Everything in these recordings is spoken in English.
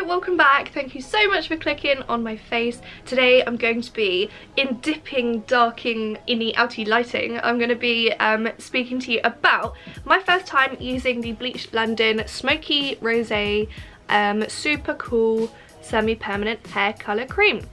welcome back. Thank you so much for clicking on my face. Today I'm going to be, in dipping, darking, inny, outy lighting, I'm going to be speaking to you about my first time using the BLEACH London Smoky Rosé super cool semi-permanent hair colour cream.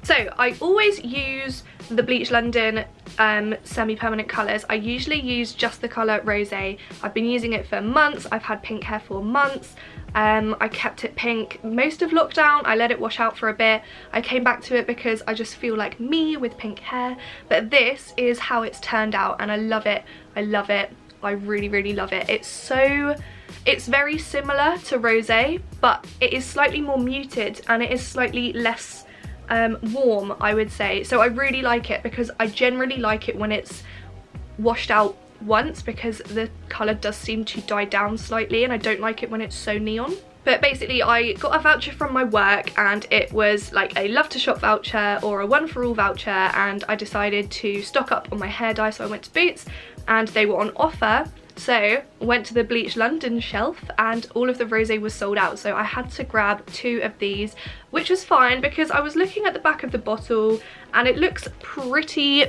So I always use the BLEACH London semi-permanent colours. I usually use just the colour Rosé. I've been using it for months. I've had pink hair for months. I kept it pink most of lockdown. I let it wash out for a bit. I came back to it because I just feel like me with pink hair. But this is how it's turned out and I love it. I love it. I really love it. It's very similar to Rosé, but it is slightly more muted and it is slightly less warm, I would say. So I really like it because I generally like it when it's washed out once because the colour does seem to die down slightly and I don't like it when it's so neon. But basically I got a voucher from my work and it was like a love to shop voucher or a one for all voucher, and I decided to stock up on my hair dye, so I went to Boots and they were on offer. So went to the BLEACH London shelf and all of the rosé was sold out, so I had to grab 2 of these, which was fine because I was looking at the back of the bottle and it looks pretty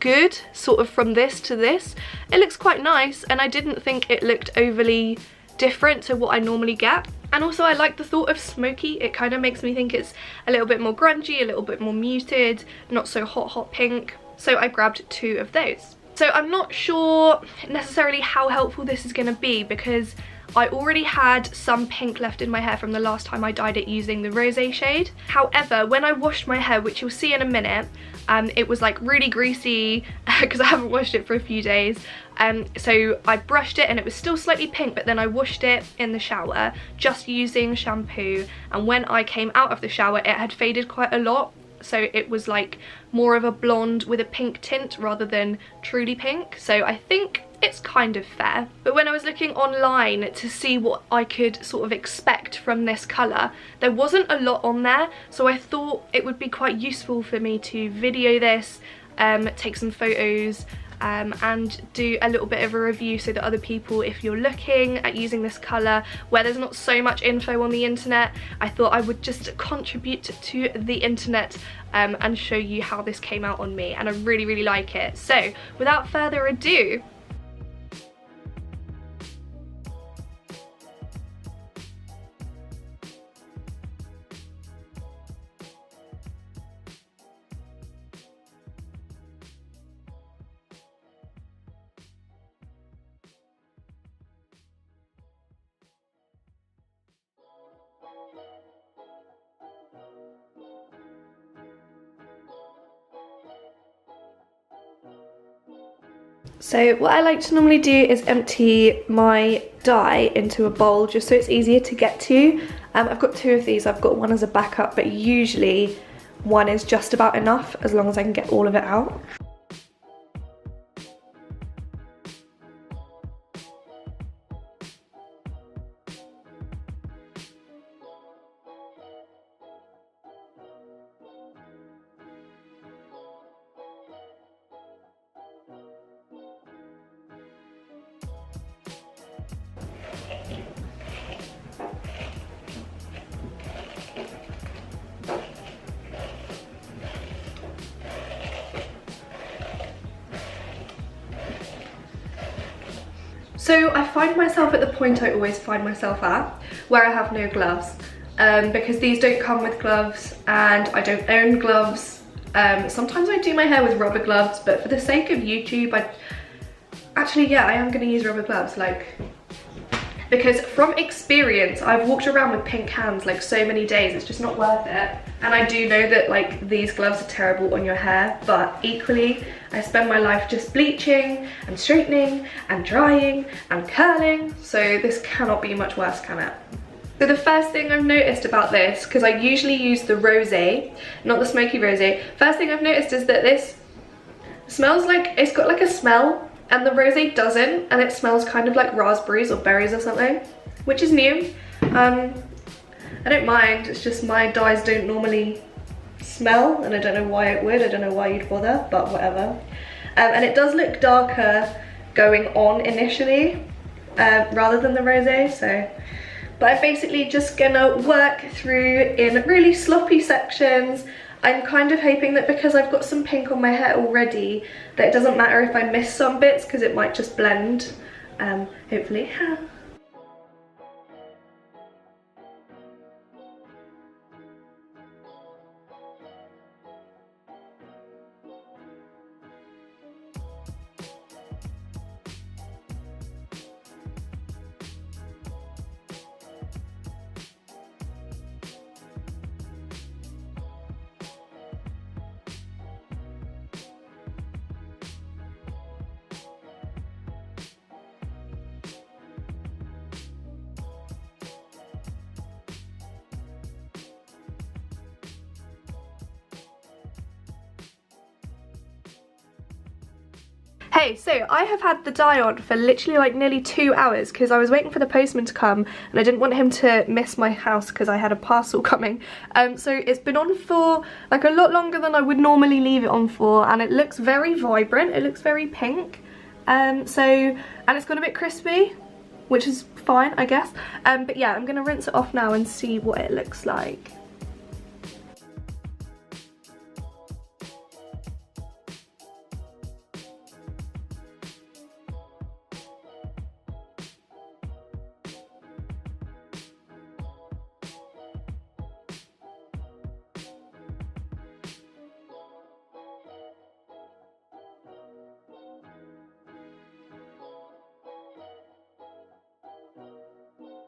good, sort of from this to this. It looks quite nice and I didn't think it looked overly different to what I normally get. And also I like the thought of smoky. It kind of makes me think it's a little bit more grungy, a little bit more muted, not so hot pink. So I grabbed 2 of those. So I'm not sure necessarily how helpful this is going to be because I already had some pink left in my hair from the last time I dyed it using the rosé shade. However, when I washed my hair, which you'll see in a minute, it was like really greasy because I haven't washed it for a few days. So I brushed it and it was still slightly pink, but then I washed it in the shower just using shampoo, and when I came out of the shower it had faded quite a lot. So it was like more of a blonde with a pink tint rather than truly pink. So I think it's kind of fair. But when I was looking online to see what I could sort of expect from this colour, there wasn't a lot on there. So I thought it would be quite useful for me to video this, take some photos, and do a little bit of a review so that other people, if you're looking at using this colour where there's not so much info on the internet, I thought I would just contribute to the internet and show you how this came out on me, and I really like it. So without further ado, so what I like to normally do is empty my dye into a bowl just so it's easier to get to. I've got 2 of these. I've got one as a backup, but usually one is just about enough as long as I can get all of it out. So I find myself at the point I always find myself at, where I have no gloves, because these don't come with gloves and I don't own gloves. Sometimes I do my hair with rubber gloves, but for the sake of YouTube, I am going to use rubber gloves, because from experience I've walked around with pink hands like so many days, it's just not worth it. And I do know that like these gloves are terrible on your hair, but equally I spend my life just bleaching and straightening and drying and curling, so this cannot be much worse, can it? So the first thing I've noticed about this, because I usually use the rosé, not the smoky rosé, first thing I've noticed is that this smells like, it's got like a smell, and the rosé doesn't, and it smells kind of like raspberries or berries or something, which is new. I don't mind, it's just my dyes don't normally smell, and I don't know why it would, I don't know why you'd bother, but whatever. And it does look darker going on initially, rather than the rosé, so but I'm basically just gonna work through in really sloppy sections. I'm kind of hoping that because I've got some pink on my hair already, that it doesn't matter if I miss some bits because it might just blend, hopefully. Hey, so I have had the dye on for literally like nearly 2 hours because I was waiting for the postman to come and I didn't want him to miss my house because I had a parcel coming. So it's been on for like a lot longer than I would normally leave it on for, and it looks very vibrant, it looks very pink. And it's gone a bit crispy, which is fine, I guess. But yeah, I'm gonna rinse it off now and see what it looks like.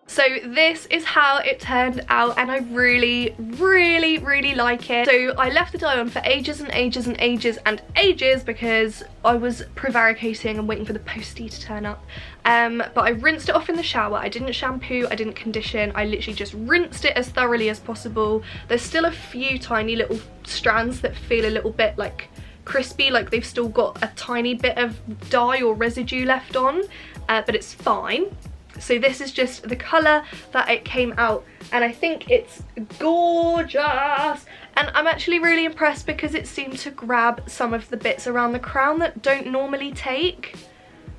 So this is how it turned out, and I really like it. So I left the dye on for ages and ages and ages and ages because I was prevaricating and waiting for the postie to turn up. But I rinsed it off in the shower. I didn't shampoo, I didn't condition, I literally just rinsed it as thoroughly as possible. There's still a few tiny little strands that feel a little bit like crispy, like they've still got a tiny bit of dye or residue left on, but it's fine. So this is just the colour that it came out, and I think it's gorgeous. And I'm actually really impressed because it seemed to grab some of the bits around the crown that don't normally take.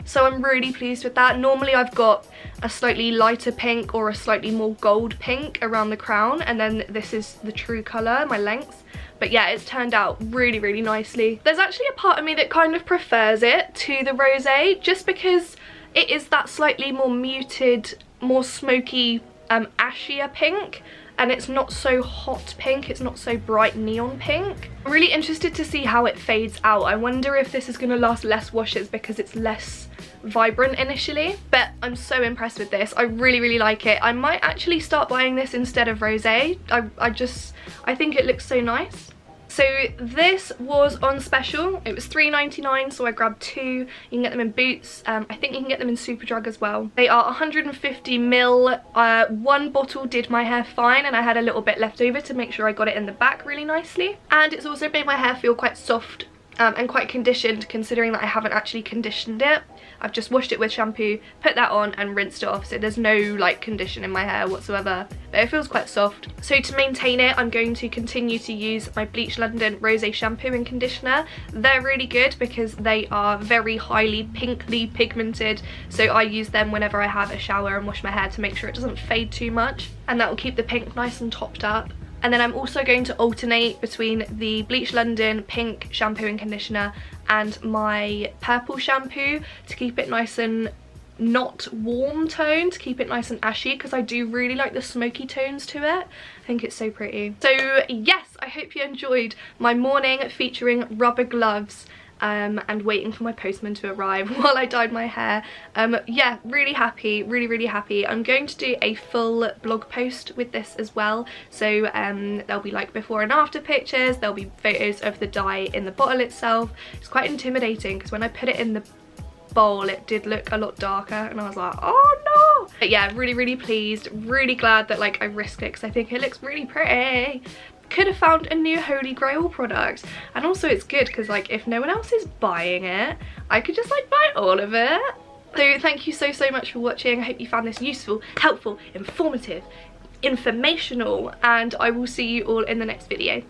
So I'm really pleased with that. Normally I've got a slightly lighter pink or a slightly more gold pink around the crown, and then this is the true colour, my length. But yeah, it's turned out really nicely. There's actually a part of me that kind of prefers it to the rosé, just because it is that slightly more muted, more smoky, ashier pink, and it's not so hot pink, it's not so bright neon pink. I'm really interested to see how it fades out. I wonder if this is going to last less washes because it's less vibrant initially, but I'm so impressed with this. I really like it. I might actually start buying this instead of rosé. I think it looks so nice. So this was on special. It was $3.99, so I grabbed 2. You can get them in Boots. I think you can get them in Superdrug as well. They are 150 ml. One bottle did my hair fine, and I had a little bit left over to make sure I got it in the back really nicely. And it's also made my hair feel quite soft and quite conditioned, considering that I haven't actually conditioned it. I've just washed it with shampoo, put that on and rinsed it off, so there's no like condition in my hair whatsoever, but it feels quite soft. So to maintain it, I'm going to continue to use my Bleach London Rosé shampoo and conditioner. They're really good because they are very highly pinkly pigmented, so I use them whenever I have a shower and wash my hair to make sure it doesn't fade too much, and that will keep the pink nice and topped up. And then I'm also going to alternate between the Bleach London pink shampoo and conditioner and my purple shampoo to keep it nice and not warm tone, to keep it nice and ashy, because I do really like the smoky tones to it. I think it's so pretty. So yes, I hope you enjoyed my morning featuring rubber gloves and waiting for my postman to arrive while I dyed my hair. Yeah, really happy, really happy. I'm going to do a full blog post with this as well, so there'll be like before and after pictures, there'll be photos of the dye in the bottle itself. It's quite intimidating because when I put it in the bowl it did look a lot darker and I was like, oh no. But yeah, really pleased, really glad that like I risked it because I think it looks really pretty. Could have found a new Holy Grail product, and also it's good because like if no one else is buying it, I could just like buy all of it. So thank you so much for watching. I hope you found this useful, helpful, informative, informational, and I will see you all in the next video.